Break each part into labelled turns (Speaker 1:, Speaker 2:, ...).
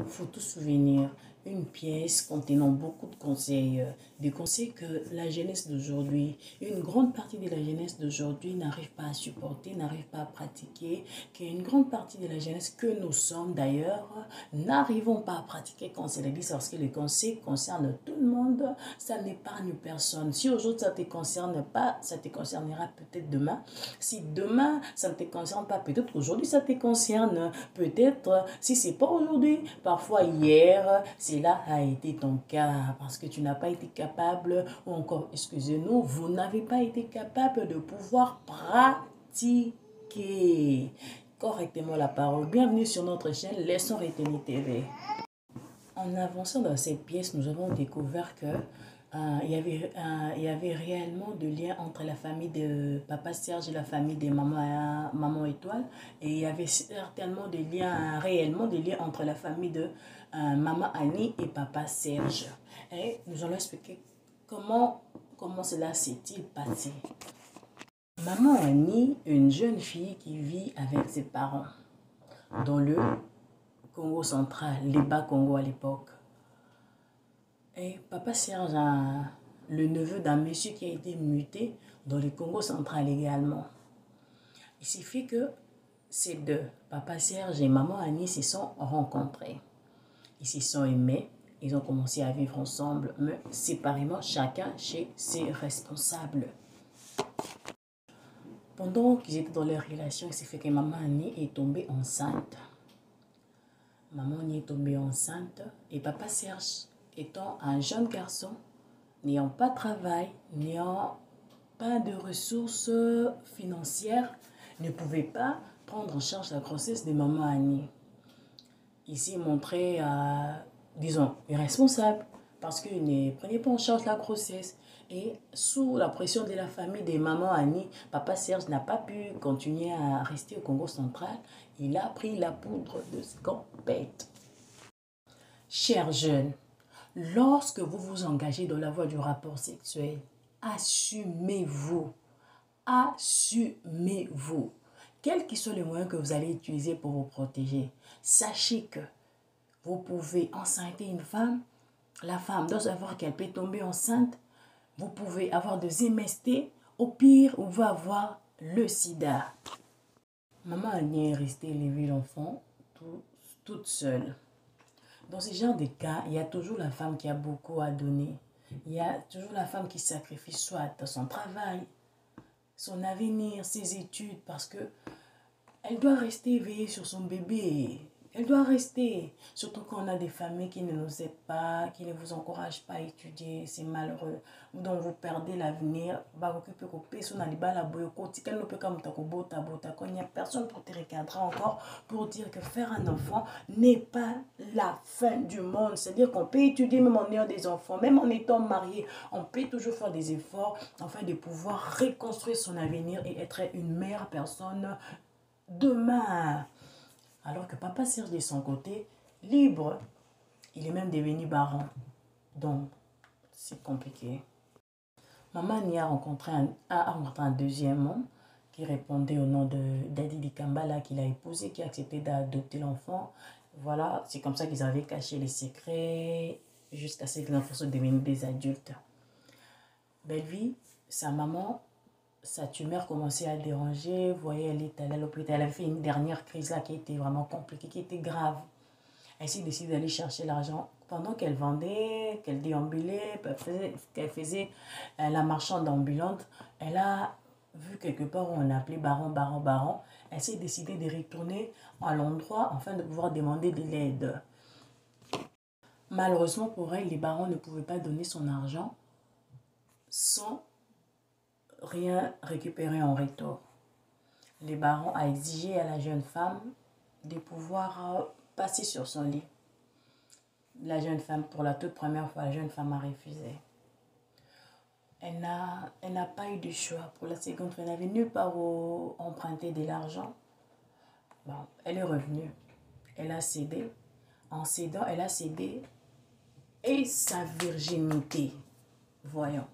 Speaker 1: faut tout souvenir, une pièce contenant beaucoup de conseils, des conseils que la jeunesse d'aujourd'hui, une grande partie de la jeunesse d'aujourd'hui n'arrive pas à supporter, n'arrive pas à pratiquer, qu'une grande partie de la jeunesse que nous sommes d'ailleurs, n'arrivons pas à pratiquer quand c'est dit parce que les conseils concernent tout le monde, ça n'épargne personne. Si aujourd'hui ça ne te concerne pas, ça te concernera peut-être demain. Si demain ça ne te concerne pas, peut-être qu'aujourd'hui ça te concerne. Peut-être, si c'est pas aujourd'hui, parfois hier, cela a été ton cas parce que tu n'as pas été capable, ou encore, excusez-nous, vous n'avez pas été capable de pouvoir pratiquer correctement la parole. Bienvenue sur notre chaîne Leçons Retenues TV. En avançant dans cette pièce, nous avons découvert que il y avait réellement de liens entre la famille de Papa Serge et la famille de Maman Étoile. Et il y avait certainement des liens, réellement des liens entre la famille de Maman Annie et Papa Serge. Et nous allons expliquer comment cela s'est-il passé. Maman Annie, une jeune fille qui vit avec ses parents dans le Congo central, les Bas-Congo à l'époque. Et Papa Serge, le neveu d'un monsieur qui a été muté dans le Congo central également. Il s'est fait que ces deux, Papa Serge et Maman Annie, se sont rencontrés. Ils se sont aimés, ils ont commencé à vivre ensemble, mais séparément, chacun chez ses responsables. Pendant qu'ils étaient dans leur relation, il s'est fait que Maman Annie est tombée enceinte. Maman Annie est tombée enceinte et Papa Serge, étant un jeune garçon, n'ayant pas de travail, n'ayant pas de ressources financières, ne pouvait pas prendre en charge la grossesse de Maman Annie. Il s'est montré, disons, irresponsable parce qu'il ne prenait pas en charge la grossesse. Et sous la pression de la famille de Maman Annie, Papa Serge n'a pas pu continuer à rester au Congo central. Il a pris la poudre de scampette. Chers jeunes, lorsque vous vous engagez dans la voie du rapport sexuel, assumez-vous. Assumez-vous. Quels que soient les moyens que vous allez utiliser pour vous protéger, sachez que vous pouvez enceinter une femme. La femme doit savoir qu'elle peut tomber enceinte. Vous pouvez avoir des MST. Au pire, vous pouvez avoir le sida. Maman Annie est restée élever l'enfant toute seule. Dans ce genre de cas, il y a toujours la femme qui a beaucoup à donner. Il y a toujours la femme qui sacrifie soit son travail, son avenir, ses études, parce que elle doit rester éveillée sur son bébé. Elle doit rester. Surtout quand on a des familles qui ne nous aident pas, qui ne vous encouragent pas à étudier. C'est malheureux. Donc vous perdez l'avenir. Il n'y a personne pour te recadrer encore, pour dire que faire un enfant n'est pas la fin du monde. C'est-à-dire qu'on peut étudier même en ayant des enfants, même en étant marié. On peut toujours faire des efforts afin de pouvoir reconstruire son avenir et être une meilleure personne demain. Alors que Papa Serge de son côté, libre, il est même devenu baron. Donc, c'est compliqué. Maman Annie a rencontré un deuxième homme qui répondait au nom de Dadi Kambala qu'il a épousé, qui a accepté d'adopter l'enfant. Voilà, c'est comme ça qu'ils avaient caché les secrets jusqu'à ce que l'enfant soit devenu des adultes. Belle vie, sa maman, sa tumeur commençait à déranger. Vous voyez, elle est allée à l'hôpital. Elle avait fait une dernière crise là qui était vraiment compliquée, qui était grave. Elle s'est décidée d'aller chercher l'argent. Pendant qu'elle vendait, qu'elle déambulait, qu'elle faisait la marchande ambulante, elle a vu quelque part où on appelait baron. Elle s'est décidée de retourner à l'endroit afin de pouvoir demander de l'aide. Malheureusement pour elle, les barons ne pouvaient pas donner son argent sans rien récupérer en retour. Les barons a exigé à la jeune femme de pouvoir passer sur son lit. La jeune femme, pour la toute première fois, la jeune femme a refusé. Elle n'a pas eu de choix. Pour la seconde fois, elle n'avait nulle part où emprunter de l'argent. Bon, elle est revenue. Elle a cédé. En cédant, elle a cédé et sa virginité. Voyons.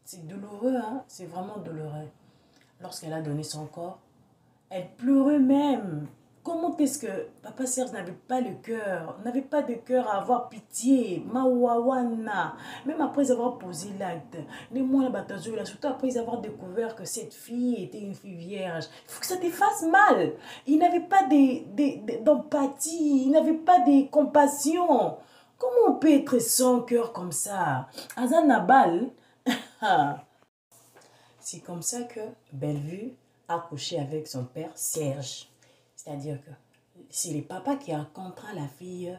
Speaker 1: C'est douloureux, hein? C'est vraiment douloureux. Lorsqu'elle a donné son corps, elle pleurait même. Comment est-ce que Papa Serge n'avait pas le cœur, n'avait pas de cœur à avoir pitié, Mawawana, même après avoir posé l'acte, les mois là, surtout après avoir découvert que cette fille était une fille vierge, il faut que ça te fasse mal. Il n'avait pas d'empathie, il n'avait pas de compassion. Comment on peut être sans cœur comme ça? Azan Nabal, c'est comme ça que Bellevue a couché avec son père Serge. C'est-à-dire que c'est le papa qui a contraint la fille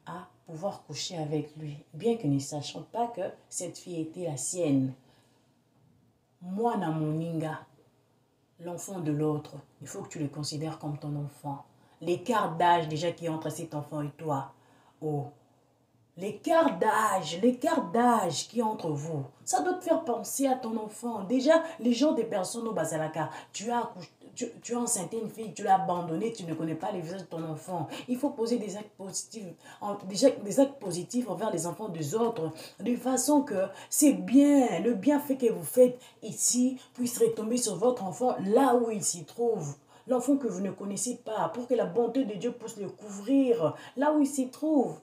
Speaker 1: à pouvoir coucher avec lui, bien que ne sachant pas que cette fille était la sienne. Moi, Namoninga, l'enfant de l'autre, il faut que tu le considères comme ton enfant. L'écart d'âge déjà qui est entre cet enfant et toi. Oh, l'écart d'âge qui est entre vous, ça doit te faire penser à ton enfant. Déjà, les gens des personnes au Bazalaka, tu as enceinté une fille, tu l'as abandonnée, tu ne connais pas les visages de ton enfant. Il faut poser des actes positifs, des actes positifs envers les enfants des autres, de façon que c'est bien, le bienfait que vous faites ici puisse retomber sur votre enfant là où il s'y trouve. L'enfant que vous ne connaissez pas, pour que la bonté de Dieu puisse le couvrir là où il s'y trouve.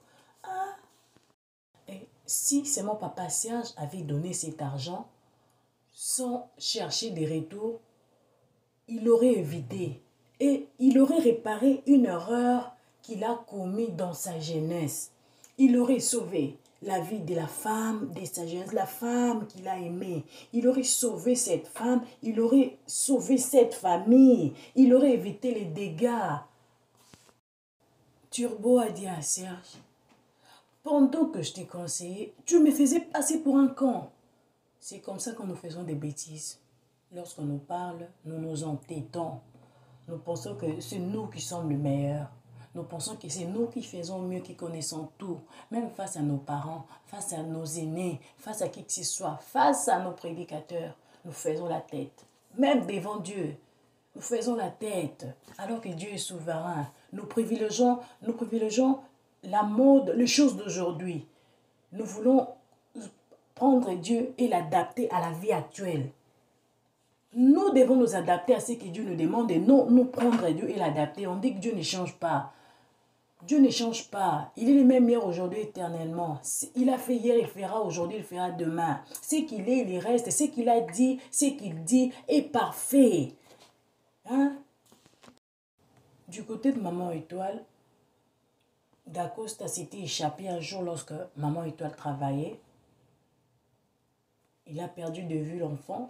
Speaker 1: Et si c'est mon papa Serge avait donné cet argent sans chercher des retours, il aurait évité et il aurait réparé une erreur qu'il a commise dans sa jeunesse. Il aurait sauvé la vie de la femme de sa jeunesse, la femme qu'il a aimée. Il aurait sauvé cette femme, il aurait sauvé cette famille, il aurait évité les dégâts. Turbo a dit à Serge, pendant que je t'ai conseillé, tu me faisais passer pour un con. C'est comme ça que nous faisons des bêtises. Lorsqu'on nous parle, nous nous entêtons. Nous pensons que c'est nous qui sommes les meilleurs. Nous pensons que c'est nous qui faisons mieux, qui connaissons tout. Même face à nos parents, face à nos aînés, face à qui que ce soit, face à nos prédicateurs, nous faisons la tête. Même devant Dieu, nous faisons la tête. Alors que Dieu est souverain. Nous privilégions la mode, les choses d'aujourd'hui. Nous voulons prendre Dieu et l'adapter à la vie actuelle. Nous devons nous adapter à ce que Dieu nous demande et non nous prendre Dieu et l'adapter. On dit que Dieu ne change pas. Dieu ne change pas. Il est le même hier, aujourd'hui, éternellement. Il a fait hier, il fera aujourd'hui, il fera demain. Ce qu'il est, il reste. Ce qu'il a dit, ce qu'il dit est parfait. Hein? Du côté de Maman Étoile, Dacosta s'était échappé un jour lorsque Maman Étoile travaillait. Il a perdu de vue l'enfant.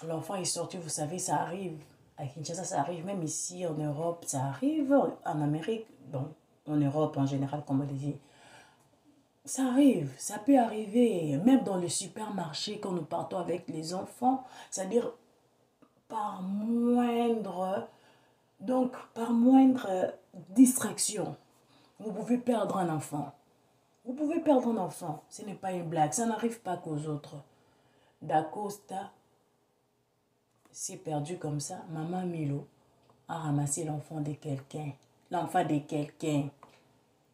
Speaker 1: L'enfant est sorti, vous savez, ça arrive. À Kinshasa, ça arrive. Même ici, en Europe, ça arrive. En Amérique, bon, en Europe en général, comme on le dit. Ça arrive, ça peut arriver. Même dans le supermarché, quand nous partons avec les enfants, c'est-à-dire par moindre distraction, vous pouvez perdre un enfant. Vous pouvez perdre un enfant. Ce n'est pas une blague. Ça n'arrive pas qu'aux autres. Dacosta s'est perdu comme ça. Maman Milo a ramassé l'enfant de quelqu'un. L'enfant de quelqu'un.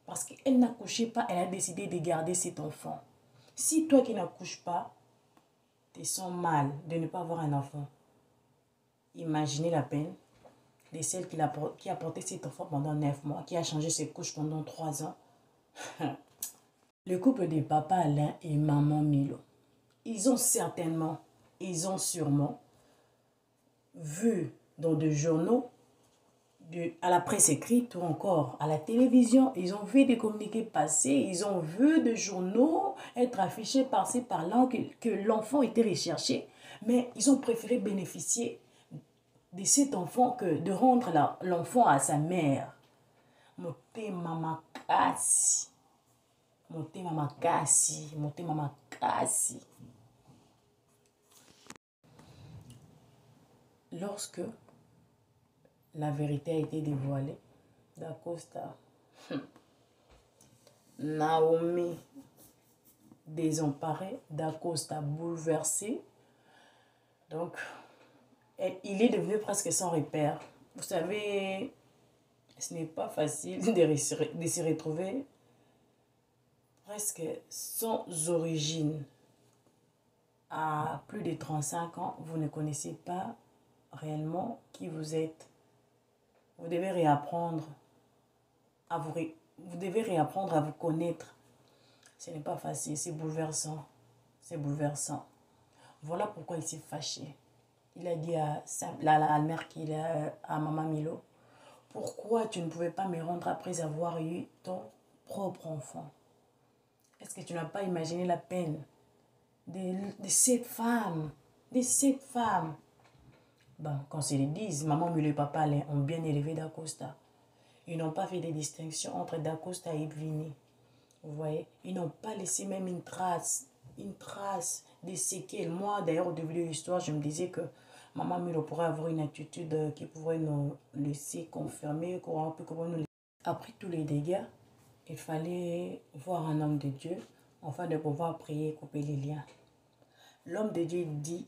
Speaker 1: Parce qu'elle n'accouchait pas, elle a décidé de garder cet enfant. Si toi qui n'accouches pas, tu sens mal de ne pas avoir un enfant, imaginez la peine de celle qui a porté cet enfant pendant 9 mois, qui a changé ses couches pendant 3 ans. Le couple de papa Alain et maman Milo, ils ont sûrement vu dans des journaux, à la presse écrite ou encore à la télévision, ils ont vu des communiqués passer, ils ont vu des journaux être affichés par-ci par-là que l'enfant était recherché, mais ils ont préféré bénéficier de cet enfant que de rendre l'enfant à sa mère. Motema makasi. Motema makasi. Motema makasi. Lorsque la vérité a été dévoilée, Dacosta, Naomi désemparée, Dacosta bouleversée. Donc, il est devenu presque sans repère. Vous savez, ce n'est pas facile de se retrouver presque sans origine. À plus de 35 ans, vous ne connaissez pas réellement qui vous êtes. Vous devez réapprendre à vous devez réapprendre à vous connaître. Ce n'est pas facile, c'est bouleversant. C'est bouleversant. Voilà pourquoi il s'est fâché. Il a dit à la mère qu'il a, à Maman Milo, pourquoi tu ne pouvais pas me rendre après avoir eu ton propre enfant? Est-ce que tu n'as pas imaginé la peine de cette femme? De cette femme. Bon, quand ils le disent, Maman Milo et Papa ont bien élevé Dacosta. Ils n'ont pas fait de distinction entre Dacosta et Vini. Vous voyez, ils n'ont pas laissé même une trace, des séquelles. Moi, d'ailleurs, au début de l'histoire, je me disais que Maman Milo pourrait avoir une attitude qui pourrait nous laisser confirmer, après tous les dégâts, il fallait voir un homme de Dieu afin de pouvoir prier et couper les liens. L'homme de Dieu dit,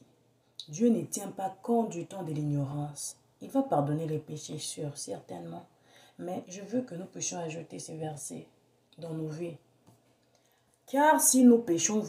Speaker 1: Dieu ne tient pas compte du temps de l'ignorance. Il va pardonner les péchés sûrs, certainement. Mais je veux que nous puissions ajouter ces versets dans nos vies. Car si nous péchons